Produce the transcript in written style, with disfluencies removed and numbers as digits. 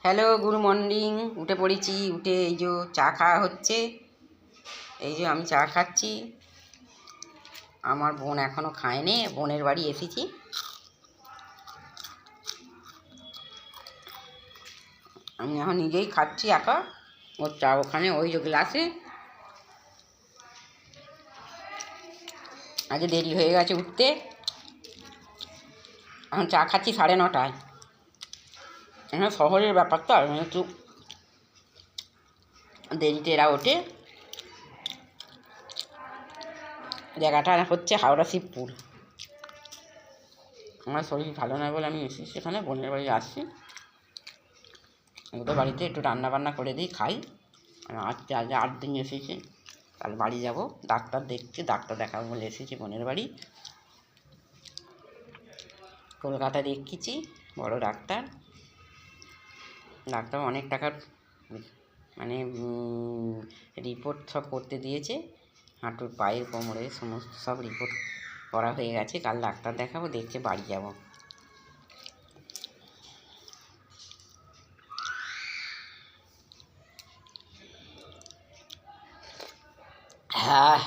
Hello, good morning. উঠে পড়েছি। উঠে এই যে চা খাওয়া হচ্ছে। এই যে আমি চা খাচ্ছি। আমার বোন এখনও খায়নি, বোনের বাড়ি এসেছি। আমি এখন নিজেই খাচ্ছি একা। ওর চা ওখানে ওই যে গ্লাসে। আগে দেরি হয়ে গেছে উঠতে। এখন চা খাচ্ছি 9:30টায়। এখন শহরের ব্যাপার তো একটু দেরিতে এরা ওঠে। জায়গাটা হচ্ছে হাওড়া শিবপুর। আমার শরীর ভালো নয় বলে আমি এসেছি সেখানে, বোনের বাড়ি আসছি। ওদের বাড়িতে একটু রান্না বান্না করে দিই, খাই। আজকে 8 দিন এসেছি। কাল বাড়ি যাব ডাক্তার দেখতে, ডাক্তার দেখাবো বলে এসেছি বোনের বাড়ি। কলকাতায় দেখিয়েছি, বড় ডাক্তার। ডাক্তার অনেক টাকার মানে রিপোর্ট সব করতে দিয়েছে। হাঁটুর, পায়ের, কোমরের সমস্ত সব রিপোর্ট করা হয়ে গেছে। কাল ডাক্তার দেখাবো, দেখে বাড়ি যাব। হ্যাঁ।